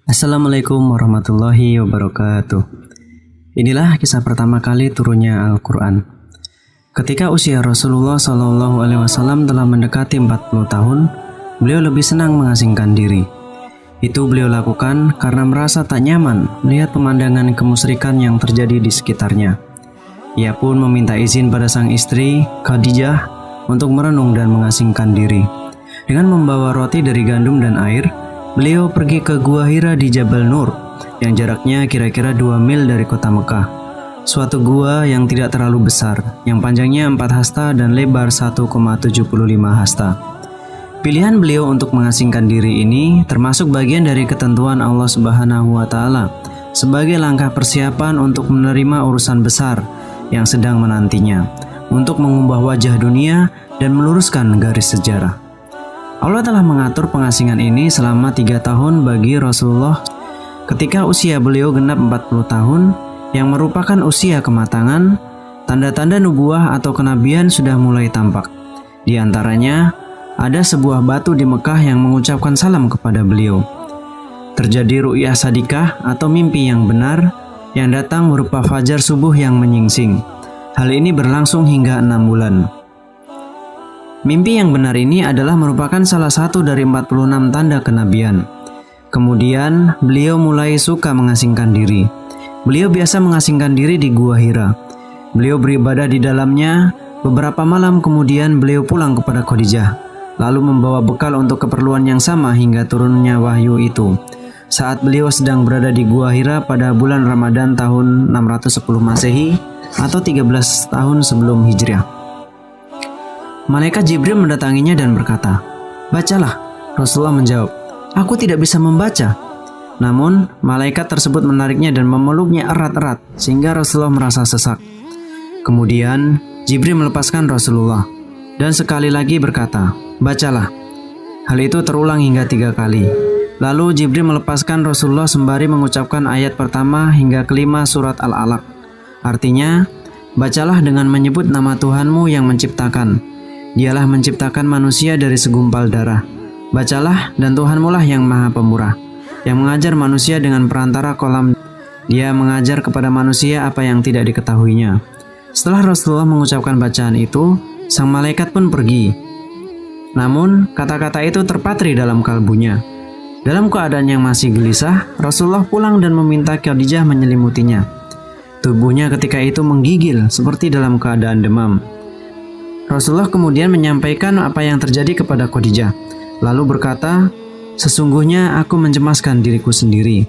Assalamualaikum warahmatullahi wabarakatuh. Inilah kisah pertama kali turunnya Al-Quran. Ketika usia Rasulullah SAW telah mendekati 40 tahun, beliau lebih senang mengasingkan diri. Itu beliau lakukan karena merasa tak nyaman melihat pemandangan kemusyrikan yang terjadi di sekitarnya. Ia pun meminta izin pada sang istri, Khadijah, untuk merenung dan mengasingkan diri. Dengan membawa roti dari gandum dan air, beliau pergi ke Gua Hira di Jabal Nur yang jaraknya kira-kira 2 mil dari kota Mekah. Suatu gua yang tidak terlalu besar, yang panjangnya 4 hasta dan lebar 1,75 hasta. Pilihan beliau untuk mengasingkan diri ini termasuk bagian dari ketentuan Allah Subhanahu wa Ta'ala sebagai langkah persiapan untuk menerima urusan besar yang sedang menantinya, untuk mengubah wajah dunia dan meluruskan garis sejarah. Allah telah mengatur pengasingan ini selama 3 tahun bagi Rasulullah ketika usia beliau genap 40 tahun, yang merupakan usia kematangan. Tanda-tanda nubuah atau kenabian sudah mulai tampak. Di antaranya, ada sebuah batu di Mekah yang mengucapkan salam kepada beliau. Terjadi ru'yah sadikah atau mimpi yang benar yang datang berupa fajar subuh yang menyingsing. Hal ini berlangsung hingga 6 bulan. Mimpi yang benar ini adalah merupakan salah satu dari 46 tanda kenabian. Kemudian, beliau mulai suka mengasingkan diri. Beliau biasa mengasingkan diri di Gua Hira. Beliau beribadah di dalamnya. Beberapa malam kemudian beliau pulang kepada Khadijah, lalu membawa bekal untuk keperluan yang sama hingga turunnya wahyu itu. Saat beliau sedang berada di Gua Hira pada bulan Ramadan tahun 610 Masehi atau 13 tahun sebelum Hijriah. Malaikat Jibril mendatanginya dan berkata, "Bacalah." Rasulullah menjawab, "Aku tidak bisa membaca." Namun, malaikat tersebut menariknya dan memeluknya erat-erat sehingga Rasulullah merasa sesak. Kemudian, Jibril melepaskan Rasulullah dan sekali lagi berkata, "Bacalah." Hal itu terulang hingga 3 kali. Lalu Jibril melepaskan Rasulullah sembari mengucapkan ayat pertama hingga kelima surat Al-Alaq. Artinya, "Bacalah dengan menyebut nama Tuhanmu yang menciptakan. Dialah menciptakan manusia dari segumpal darah. Bacalah, dan Tuhanmu lah yang maha pemurah, yang mengajar manusia dengan perantara kolam. Dia mengajar kepada manusia apa yang tidak diketahuinya." Setelah Rasulullah mengucapkan bacaan itu, sang malaikat pun pergi. Namun, kata-kata itu terpatri dalam kalbunya. Dalam keadaan yang masih gelisah, Rasulullah pulang dan meminta Khadijah menyelimutinya. Tubuhnya ketika itu menggigil seperti dalam keadaan demam. Rasulullah kemudian menyampaikan apa yang terjadi kepada Khadijah, lalu berkata, "Sesungguhnya aku mencemaskan diriku sendiri."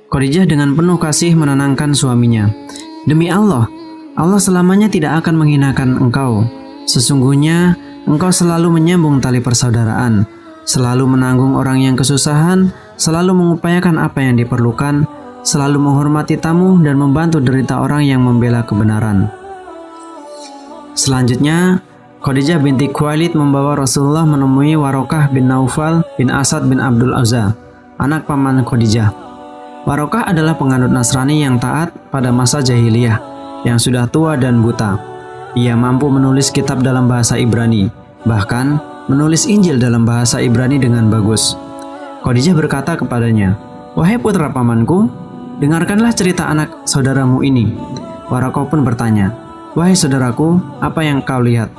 Khadijah dengan penuh kasih menenangkan suaminya, "Demi Allah, Allah selamanya tidak akan menghinakan engkau. Sesungguhnya engkau selalu menyambung tali persaudaraan, selalu menanggung orang yang kesusahan, selalu mengupayakan apa yang diperlukan, selalu menghormati tamu dan membantu derita orang yang membela kebenaran." Selanjutnya, Khadijah binti Khuwailid membawa Rasulullah menemui Warokah bin Naufal bin Asad bin Abdul Uzza, anak paman Khadijah. Warokah adalah penganut Nasrani yang taat pada masa jahiliyah, yang sudah tua dan buta. Ia mampu menulis kitab dalam bahasa Ibrani, bahkan menulis Injil dalam bahasa Ibrani dengan bagus. Khadijah berkata kepadanya, "Wahai putra pamanku, dengarkanlah cerita anak saudaramu ini." Waraqah pun bertanya, "Wahai saudaraku, apa yang kau lihat?"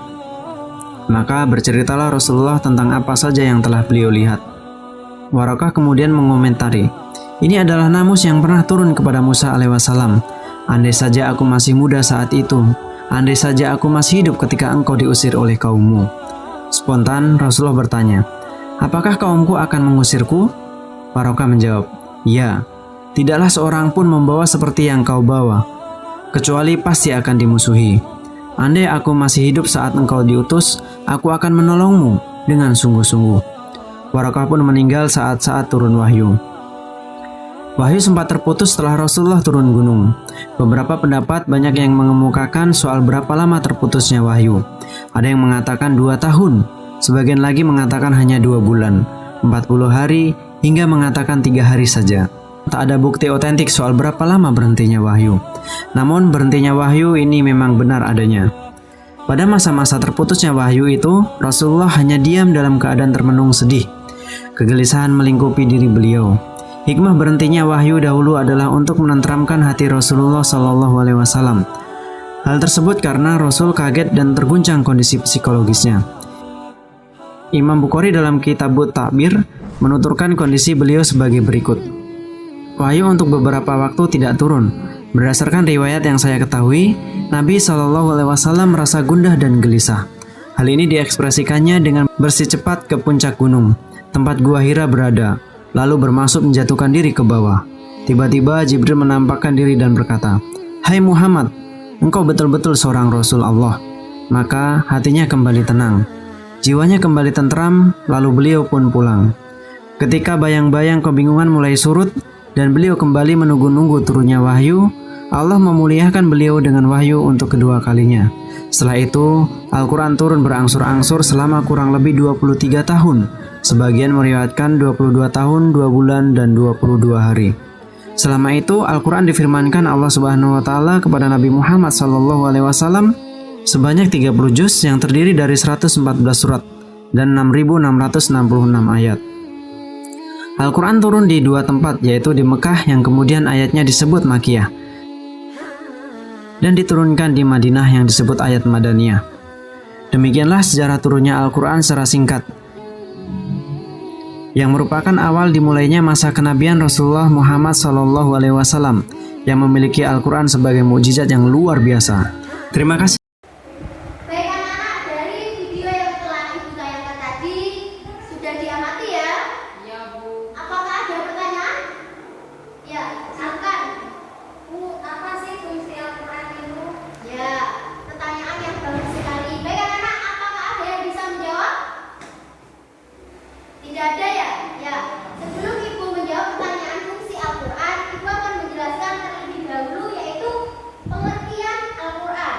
Maka berceritalah Rasulullah tentang apa saja yang telah beliau lihat. Waraqah kemudian mengomentari, "Ini adalah namus yang pernah turun kepada Musa alaihissalam. Andai saja aku masih muda saat itu, andai saja aku masih hidup ketika engkau diusir oleh kaummu." Spontan Rasulullah bertanya, "Apakah kaumku akan mengusirku?" Waraqah menjawab, "Ya, tidaklah seorang pun membawa seperti yang kau bawa, kecuali pasti akan dimusuhi. Andai aku masih hidup saat engkau diutus, aku akan menolongmu dengan sungguh-sungguh." Waraqah pun meninggal saat-saat turun wahyu. Wahyu sempat terputus setelah Rasulullah turun gunung. Beberapa pendapat banyak yang mengemukakan soal berapa lama terputusnya wahyu. Ada yang mengatakan 2 tahun, sebagian lagi mengatakan hanya 2 bulan, 40 hari, hingga mengatakan 3 hari saja. Tak ada bukti otentik soal berapa lama berhentinya wahyu. Namun berhentinya wahyu ini memang benar adanya. Pada masa-masa terputusnya wahyu itu, Rasulullah hanya diam dalam keadaan termenung sedih. Kegelisahan melingkupi diri beliau. Hikmah berhentinya wahyu dahulu adalah untuk menenteramkan hati Rasulullah SAW. Hal tersebut karena Rasul kaget dan terguncang kondisi psikologisnya. Imam Bukhari dalam Kitabut Ta'bir menuturkan kondisi beliau sebagai berikut. Wahyu untuk beberapa waktu tidak turun. Berdasarkan riwayat yang saya ketahui, Nabi SAW merasa gundah dan gelisah. Hal ini diekspresikannya dengan bersih cepat ke puncak gunung, tempat Gua Hira berada, lalu bermaksud menjatuhkan diri ke bawah. Tiba-tiba Jibril menampakkan diri dan berkata, "Hai Muhammad, engkau betul-betul seorang Rasul Allah." Maka hatinya kembali tenang, jiwanya kembali tentram, lalu beliau pun pulang. Ketika bayang-bayang kebingungan mulai surut dan beliau kembali menunggu-nunggu turunnya wahyu, Allah memuliakan beliau dengan wahyu untuk kedua kalinya. Setelah itu, Al-Quran turun berangsur-angsur selama kurang lebih 23 tahun. Sebagian meriwayatkan 22 tahun, 2 bulan, dan 22 hari. Selama itu, Al-Quran difirmankan Allah Subhanahu wa Ta'ala kepada Nabi Muhammad SAW sebanyak 30 juz yang terdiri dari 114 surat dan 6.666 ayat. Al-Quran turun di 2 tempat, yaitu di Mekah yang kemudian ayatnya disebut Makiyah, dan diturunkan di Madinah yang disebut ayat Madaniyah. Demikianlah sejarah turunnya Al-Quran secara singkat, yang merupakan awal dimulainya masa kenabian Rasulullah Muhammad SAW yang memiliki Al-Quran sebagai mukjizat yang luar biasa. Terima kasih. Baik anak-anak, dari video yang telah Ibu tayangkan tadi sudah diamati ya? Iya, Bu. Apakah ada pertanyaan? Ya, silakan. Bu, apa sih fungsi Al-Quran itu? Ya, pertanyaan yang bagus sekali. Baik anak-anak, apakah ada yang bisa menjawab? Tidak ada ya? Ya. Sebelum Ibu menjawab pertanyaan fungsi Al-Quran, Ibu akan menjelaskan terlebih dahulu yaitu pengertian Al-Quran.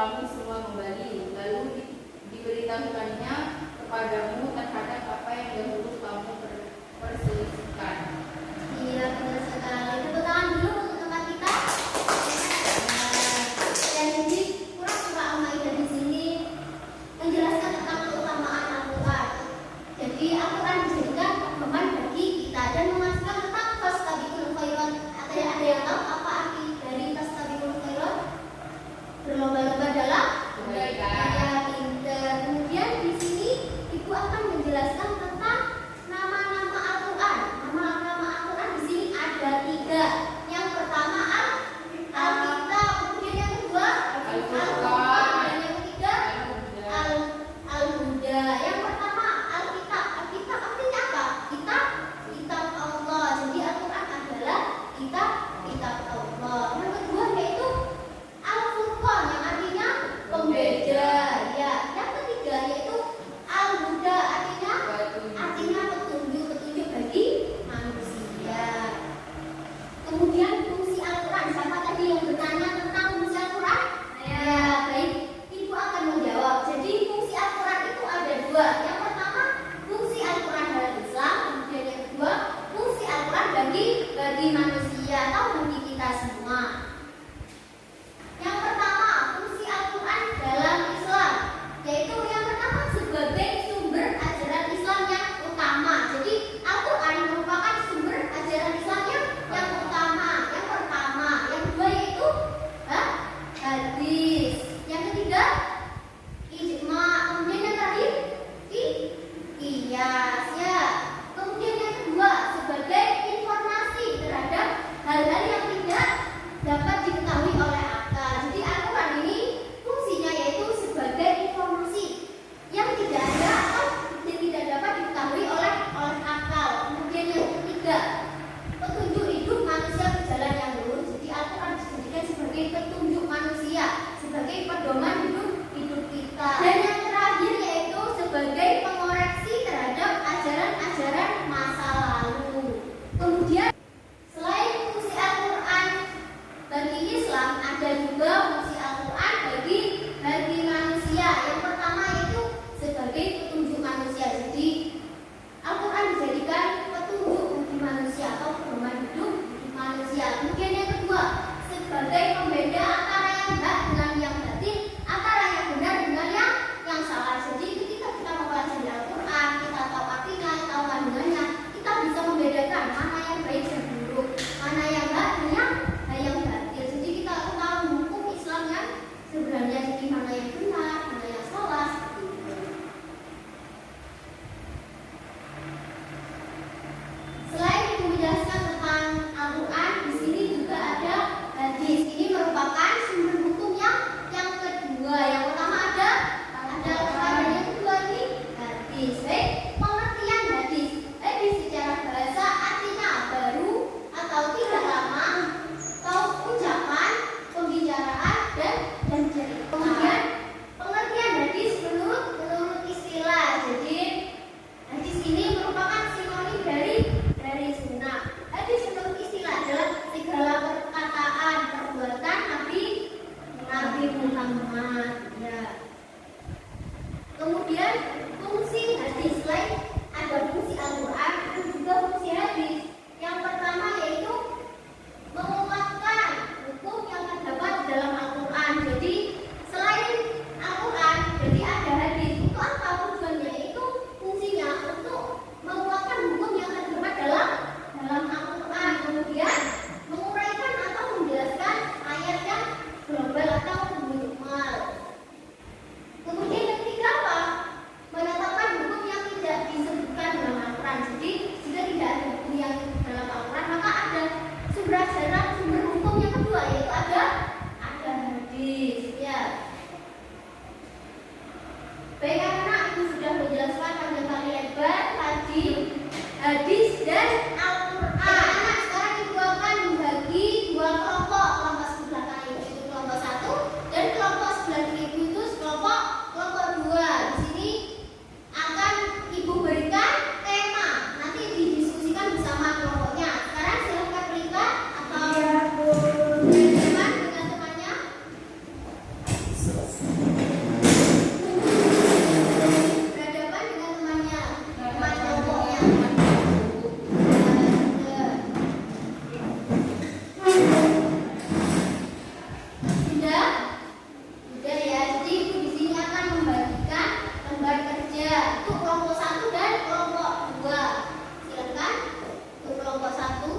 kamu semua kembali, lalu diberitahukannya kepadamu terhadap apa yang dahulu kamu perselisihkan. Iya, benar sekali. Tepuk tangan dulu untuk tempat kita. Dan jadi kurang surah Al-Maidah di sini menjelaskan tentang keutamaan Al-Quran. Jadi Al-Quran dijadikan pedoman bagi kita dan mengajarkan tentang fastabiqul khairat. Ada yang tahu apa arti dari fastabiqul khairat? Berlomba-lomba dalam Kebaikan. ya, pinter. Kemudian di sini ibu akan menjelaskan tentang nama-nama Al-Quran. Nama-nama Al-Quran di sini ada 3. Yang pertama Al-Kitab, kemudian yang kedua Al-Furqan, dan yang ketiga Al-Huda. Yang pertama Alkitab. Alkitab artinya apa? Kitab Allah. Jadi Al-Quran adalah kitab Allah. Yang kedua yaitu Al-Furqan yang artinya pembeda. Ya. Yang ketiga yaitu Al-Huda artinya petunjuk bagi manusia. Kemudian fungsi Al-Quran. Siapa tadi yang bertanya tentang fungsi Al-Quran? Ya, baik. Ibu akan menjawab. Jadi fungsi Al-Quran itu ada 2. Yang pertama fungsi Al-Quran dalam Islam. Kemudian yang kedua fungsi Al-Quran bagi manusia atau bagi kita semua. Yang pertama fungsi Al-Quran dalam Islam, yaitu yang pertama sebagai sumber ajaran Islam yang utama. Jadi Al-Quran merupakan sumber ajaran Islam yang utama. Yang pertama, yang kedua yaitu hadis. Yang ketiga ijma. Kemudian yang terakhir qiyas. Ya. Kemudian yang kedua sebagai informasi terhadap hal-hal yang tidak dapat diketahui oleh akal. Jadi Al-Quran ini fungsinya yaitu sebagai informasi yang tidak ada atau tidak dapat diketahui oleh akal. Kemudian yang ketiga petunjuk hidup manusia ke jalan yang lurus. Jadi Al-Quran dijadikan sebagai petunjuk manusia, sebagai pedoman hidup kita. Dan yang terakhir yaitu sebagai pengoreksi terhadap ajaran-ajaran masa lalu. Kemudian selain fungsi Al-Quran bagi Islam, ada juga fungsi Al-Quran bagi manusia. Yang pertama yaitu sebagai petunjuk manusia. Jadi Al-Quran dijadikan petunjuk bagi manusia atau pedoman hidup manusia. Kemudian yang kedua sebagai pembeda antara yang hak dengan yang batil, antara yang benar dengan yang salah. Jadi ketika kita mempelajari Al-Quran, kita tahu artinya, tahu kandungannya, kita bisa membedakan mana yang baik dan buruk, mana yang hak dan yang batil. Jadi kita tahu hukum Islam yang sebenarnya, jadi mana yang benar, mana yang salah, seperti itu. Selain itu menjelaskan tentang Al-Quran, di sini juga ada hadis. Ini merupakan sumber hukum yang kedua. Yang pertama ada Al-Quran, dan yang kedua ini hadis. Baik, pengertian hadis. Hadis secara bahasa artinya baru atau tidak lama, atau ucapan, pembicaraan dan cerita. Kemudian pengertian hadis menurut istilah. Jadi hadis ini merupakan sinonim dari sunnah. Hadis menurut istilah adalah segala perkataan, perbuatan Nabi Muhammad. Ya. Kemudian fungsi hadis lain, ada fungsi Al-Quran dan juga fungsi hadis. Yang pertama yaitu menguatkan hukum yang terdapat dalam Al-Quran. Jadi selain Al-Quran, jadi ada hadis. Untuk apa tujuannya? Itu fungsinya untuk menguatkan hukum yang terdapat dalam Al-Quran. Kemudian menguraikan atau menjelaskan ayat yang global atau mujmal. Kemudian yang ketiga apa? Menetapkan hukum yang tidak bisa Berhadapan dengan temannya, teman kelompoknya. Sudah? Sudah ya. Jadi ibu di sini akan membagikan lembar kerja untuk kelompok 1 dan kelompok 2. Silakan untuk kelompok 1.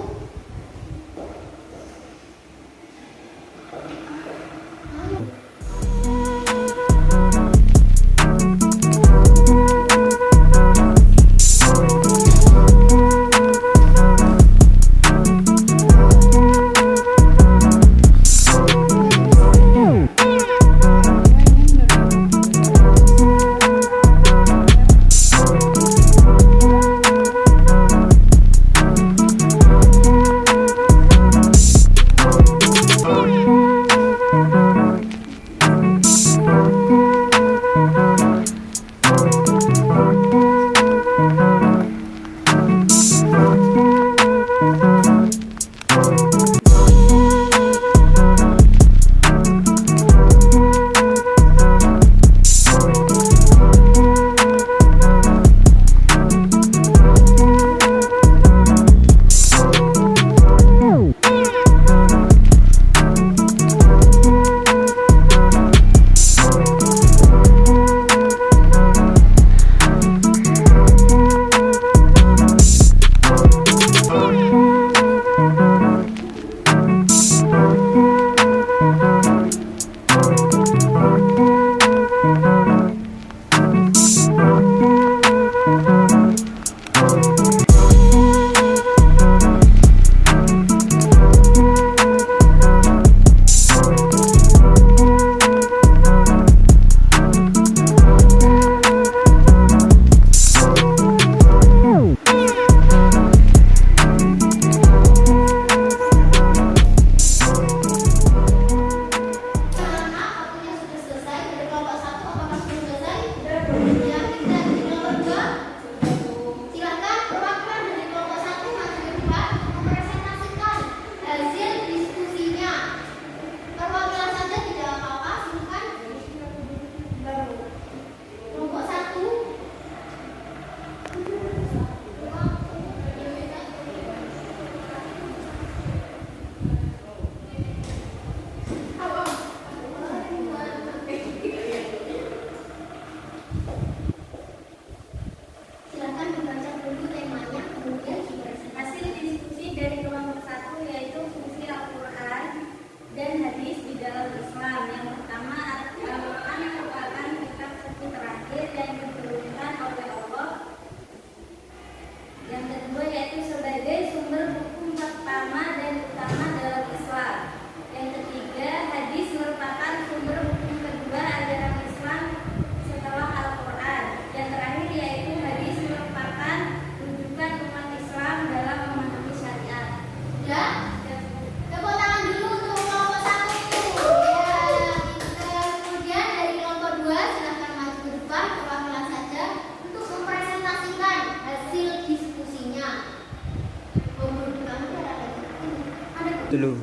dulu.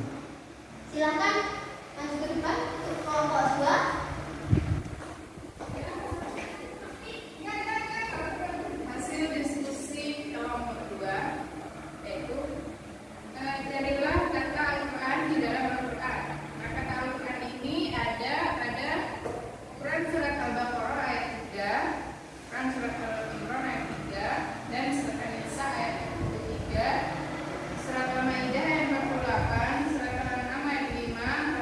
Silakan maju ke depan untuk kelompok 2. Hasil diskusi kelompok 2 yaitu carilah kata Al-Quran di dalam Al-Quran. Nah, kata Al-Quran ini ada Quran surat Al-Baqarah ayat 3, Quran surat Al-Imran ayat 3, dan surat An-Nisa ayat 23, surat Al-Maidah ayat 48, surat Al-An'am ayat 5,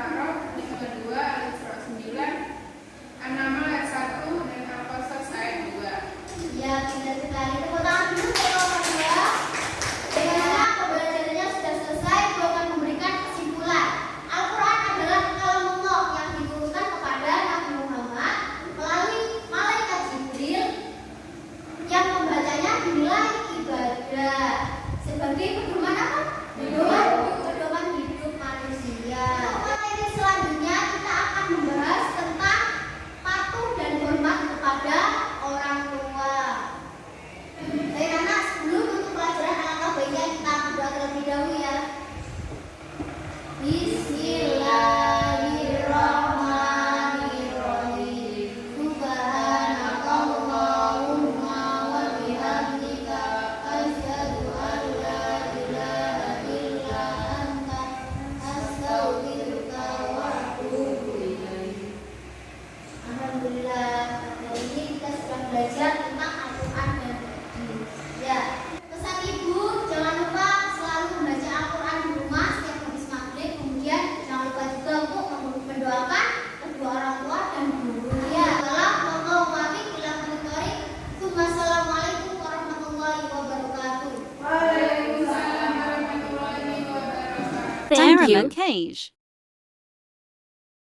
Thank Tara you. Cage.